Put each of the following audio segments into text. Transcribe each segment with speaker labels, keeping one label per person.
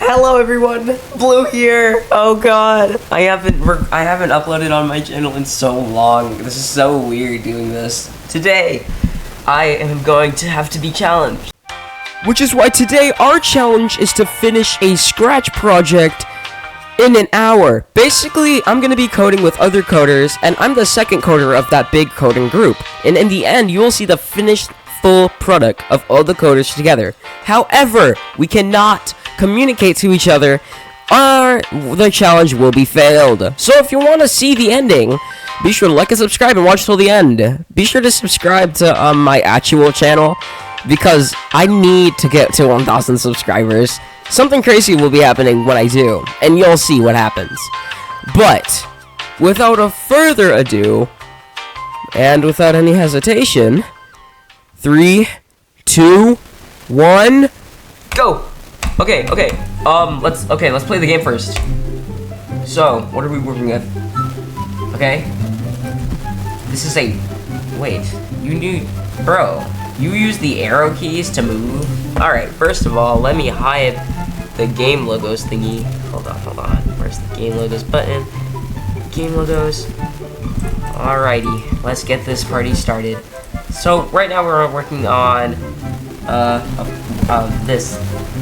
Speaker 1: Hello everyone, Blue here. Oh god, I haven't uploaded on my channel in so long. This is so weird doing this. Today, I am going to have to be challenged. Which is why today our challenge is to finish a Scratch project in an hour. Basically, I'm gonna be coding with other coders, and I'm the second coder of that big coding group. And in the end, you will see the finished full product of all the coders together. However, we cannot communicate to each other, or the challenge will be failed. So if you want to see the ending, be sure to like and subscribe and watch till the end. Be sure to subscribe to my actual channel, because I need to get to 1,000 subscribers. Something crazy will be happening when I do, and you'll see what happens. But without a further ado, and without any hesitation, 3, 2, 1, go! Okay, let's play the game first. So, what are we working with? Okay. This is a... Wait, Bro, you use the arrow keys to move? Alright, first of all, let me hide the game logos thingy. Hold on. Where's the game logos button? Game logos. Alrighty, let's get this party started. So, right now we're working on, this.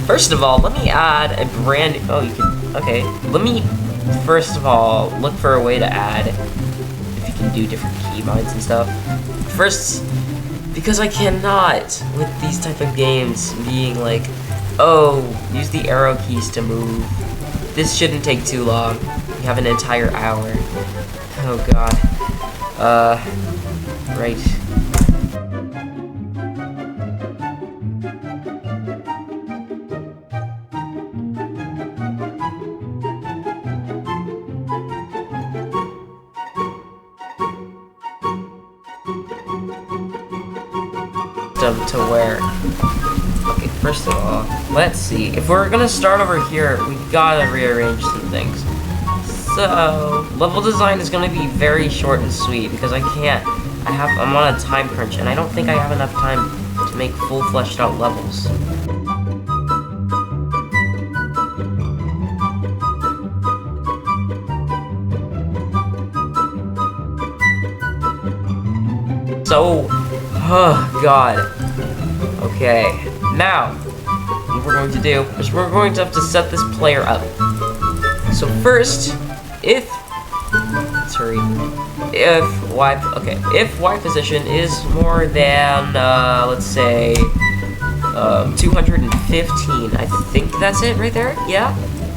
Speaker 1: First of all, let me add a brand... Oh, you can... Okay. Let me, first of all, look for a way to add... If you can do different keybinds and stuff. First, because I cannot, with these type of games, being like, oh, use the arrow keys to move. This shouldn't take too long. We have an entire hour. Oh, God. Right. To where? Okay, first of all, let's see. If we're gonna start over here, we gotta rearrange some things. So, level design is gonna be very short and sweet because I'm on a time crunch and I don't think I have enough time to make full fleshed out levels. So, oh god. Okay, now, what we're going to do is we're going to have to set this player up. So first, if Y position is more than, let's say, 215, I think that's it right there, yeah?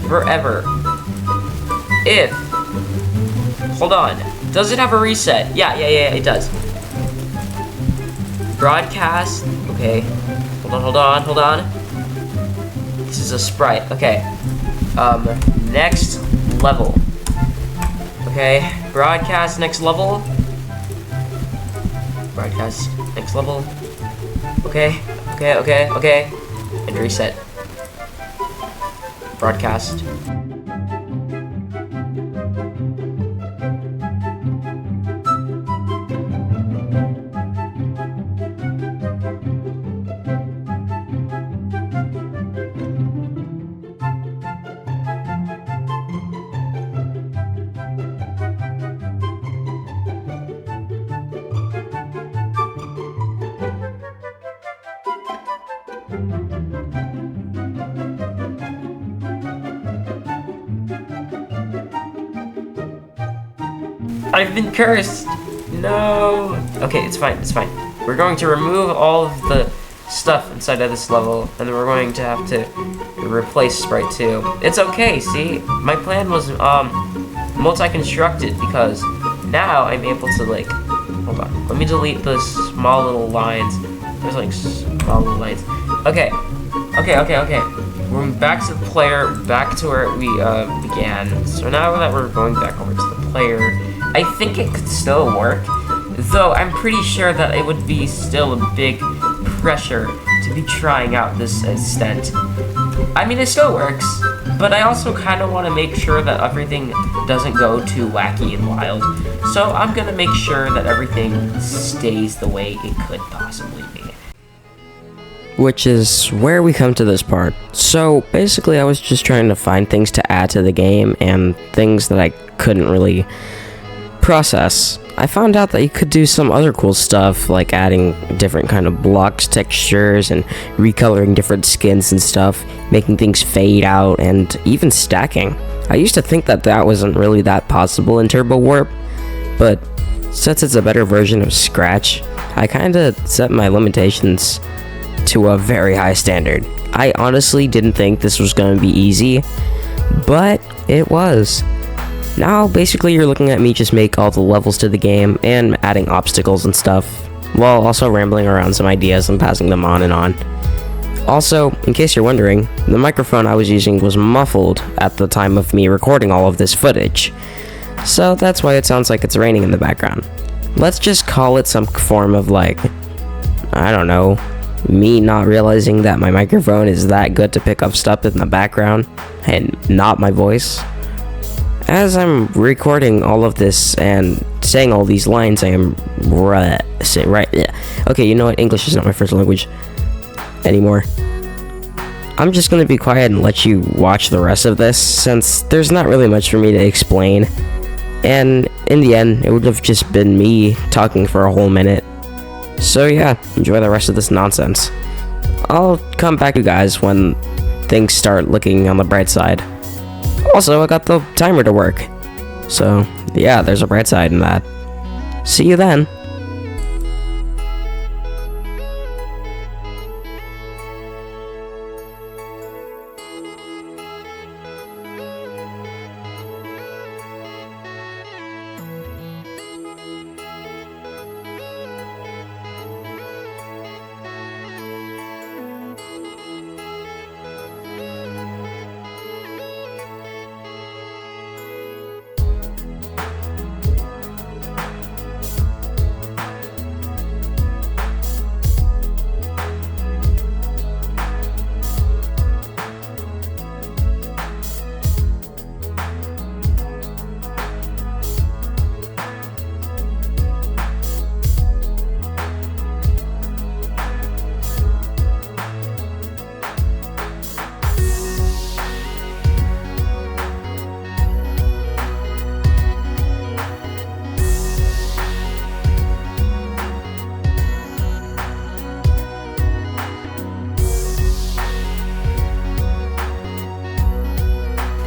Speaker 1: Forever. Hold on, does it have a reset? Yeah, it does. Broadcast, okay, hold on. This is a sprite, okay. Next level. Okay, broadcast next level. Broadcast next level. Okay, and reset. Broadcast. I've been cursed! No! Okay, it's fine. We're going to remove all of the stuff inside of this level, and then we're going to have to replace Sprite 2. It's okay, see? My plan was, multi-constructed, because now I'm able to, like... Hold on. Let me delete the small little lines. There's, like, small little lines. Okay. We're back to the player, back to where we, began. So now that we're going back over to the player... I think it could still work, though I'm pretty sure that it would be still a big pressure to be trying out this extent. I mean, it still works, but I also kind of want to make sure that everything doesn't go too wacky and wild. So I'm going to make sure that everything stays the way it could possibly be. which is where we come to this part. So basically I was just trying to find things to add to the game and things that I couldn't really process. I found out that you could do some other cool stuff like adding different kind of blocks, textures, and recoloring different skins and stuff, making things fade out, and even stacking. I used to think that that wasn't really that possible in Turbo Warp, but since it's a better version of Scratch, I kinda set my limitations to a very high standard. I honestly didn't think this was gonna be easy, but it was. Now, basically, you're looking at me just make all the levels to the game and adding obstacles and stuff, while also rambling around some ideas and passing them on and on. Also, in case you're wondering, the microphone I was using was muffled at the time of me recording all of this footage, so that's why it sounds like it's raining in the background. Let's just call it some form of like, I don't know, me not realizing that my microphone is that good to pick up stuff in the background and not my voice. As I'm recording all of this and saying all these lines, I am okay, you know what? English is not my first language anymore. I'm just gonna be quiet and let you watch the rest of this, since there's not really much for me to explain. And in the end, it would have just been me talking for a whole minute. So yeah, enjoy the rest of this nonsense. I'll come back to you guys when things start looking on the bright side. Also, I got the timer to work. So, yeah, there's a bright side in that. See you then.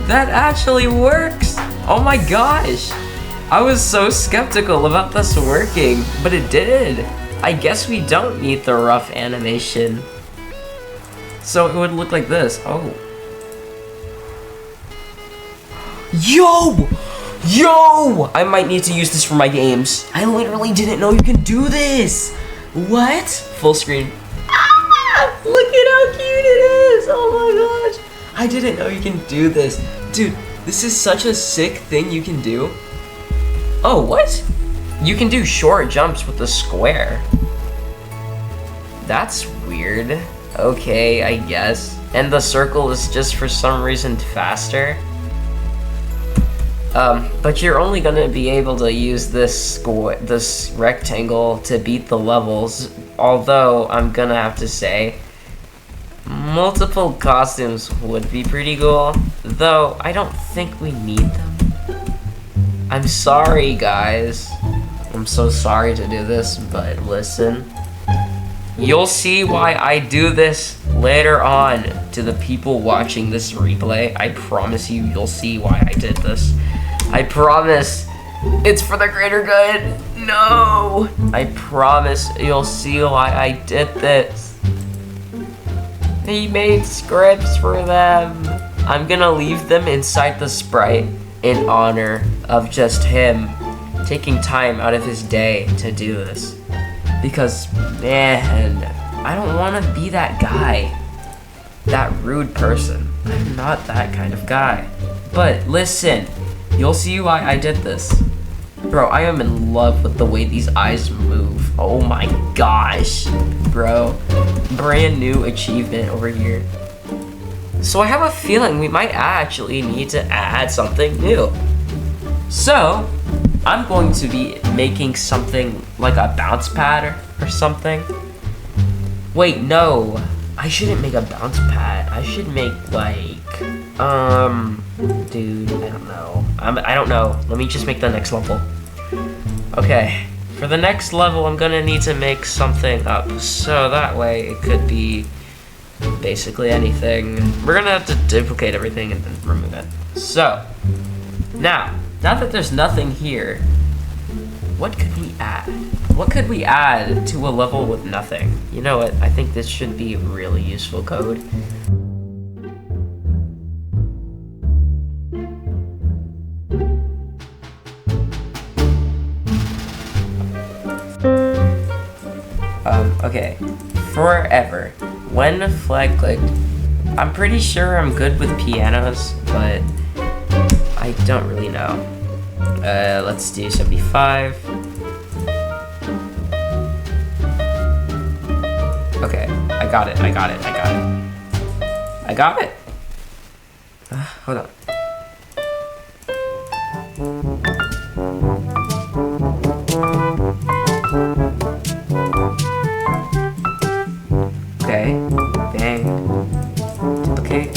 Speaker 1: That actually works! Oh my gosh! I was so skeptical about this working, but it did! I guess we don't need the rough animation. So it would look like this. Oh. Yo! Yo! I might need to use this for my games. I literally didn't know you can do this! What? Full screen. Ah! Look at how cute it is! Oh my gosh! I didn't know you can do this. Dude, this is such a sick thing you can do. Oh, what? You can do short jumps with the square. That's weird. Okay, I guess. And the circle is just for some reason faster. But you're only gonna be able to use this rectangle to beat the levels. Although, I'm gonna have to say, multiple costumes would be pretty cool, though I don't think we need them. I'm sorry, guys. I'm so sorry to do this, but listen. You'll see why I do this later on to the people watching this replay. I promise you, you'll see why I did this. I promise. It's for the greater good. No! I promise you'll see why I did this. He made scripts for them. I'm gonna leave them inside the sprite in honor of just him taking time out of his day to do this. Because, man, I don't want to be that guy. That rude person. I'm not that kind of guy. But listen, you'll see why I did this. Bro, I am in love with the way these eyes move. Oh my gosh, bro. Brand new achievement over here. So I have a feeling we might actually need to add something new. So, I'm going to be making something like a bounce pad or something. Wait, no. I shouldn't make a bounce pad. I should make like, dude, I don't know. I don't know. Let me just make the next level. Okay, for the next level, I'm gonna need to make something up. So that way it could be basically anything. We're gonna have to duplicate everything and then remove it. So, now that there's nothing here, what could we add? What could we add to a level with nothing? You know what? I think this should be really useful code. Okay. Forever. When flag clicked, I'm pretty sure I'm good with pianos, but I don't really know. Let's do 75. Okay, I got it. Hold on. Okay, bang, duplicate.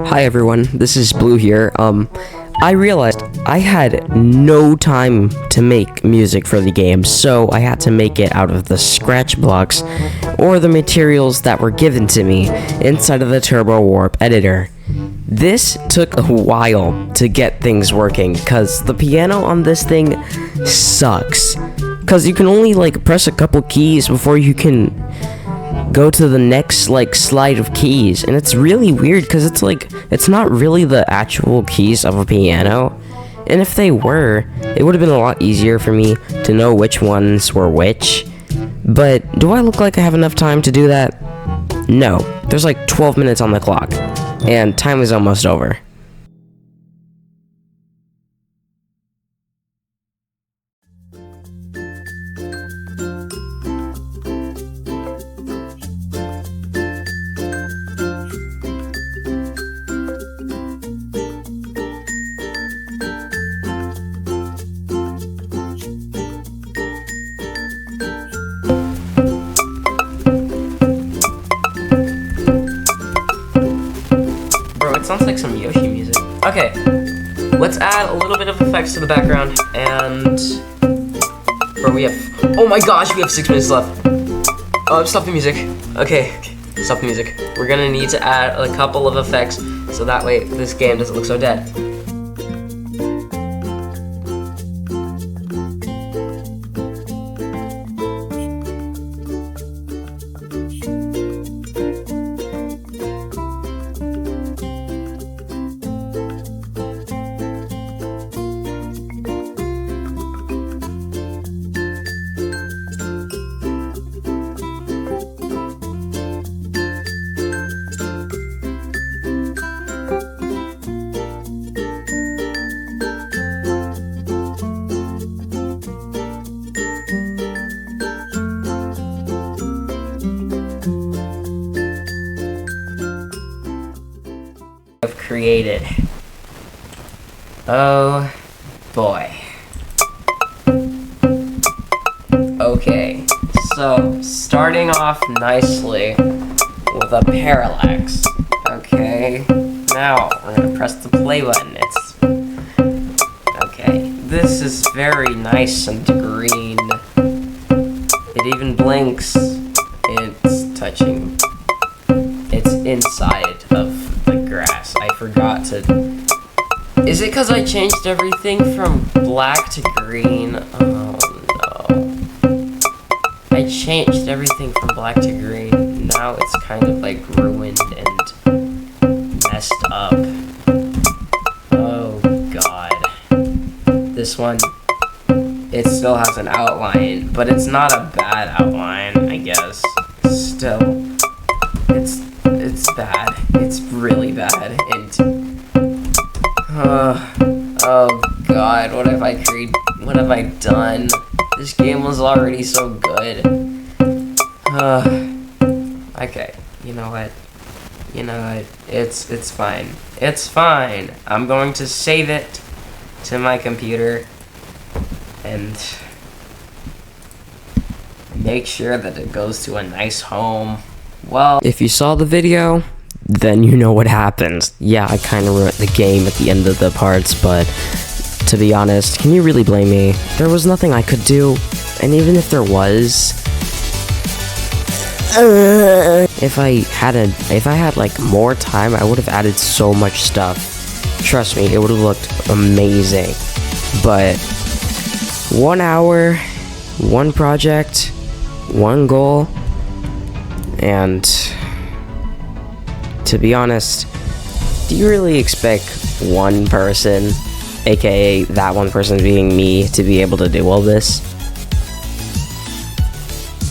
Speaker 1: Hi everyone, this is Blue here. I realized I had no time to make music for the game, so I had to make it out of the scratch blocks or the materials that were given to me inside of the Turbo Warp editor. This took a while to get things working because the piano on this thing sucks. Because you can only press a couple keys before you can go to the next slide of keys, and it's really weird because it's not really the actual keys of a piano, and if they were, it would have been a lot easier for me to know which ones were which. But do I look like I have enough time to do that? No, there's 12 minutes on the clock, and time is almost over. It sounds like some Yoshi music. Okay, let's add a little bit of effects to the background, and oh my gosh, we have 6 minutes left. Stop the music. Okay, stop the music. We're gonna need to add a couple of effects, so that way this game doesn't look so dead. I've created. Oh boy. Okay, so starting off nicely with a parallax. Okay, now we're gonna press the play button. Okay, this is very nice and green. It even blinks. It's touching. It's inside of the grass. I forgot to... Is it because I changed everything from black to green? Oh no. I changed everything from black to green. Now it's kind of ruined and messed up. Oh god. This one, it still has an outline, but it's not a bad outline, I guess. Still, it's bad. It's really bad. And oh god, what have I created? What have I done? This game was already so good. Okay, you know what? It's fine. It's fine. I'm going to save it to my computer, and make sure that it goes to a nice home. Well, if you saw the video, then you know what happened. Yeah, I kind of ruined the game at the end of the parts, but to be honest, can you really blame me? There was nothing I could do, and even if there was, if I had like more time, I would have added so much stuff. Trust me, it would have looked amazing. But 1 hour, one project, one goal, and to be honest, do you really expect one person, aka that one person being me, to be able to do all this?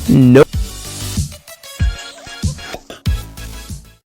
Speaker 1: No.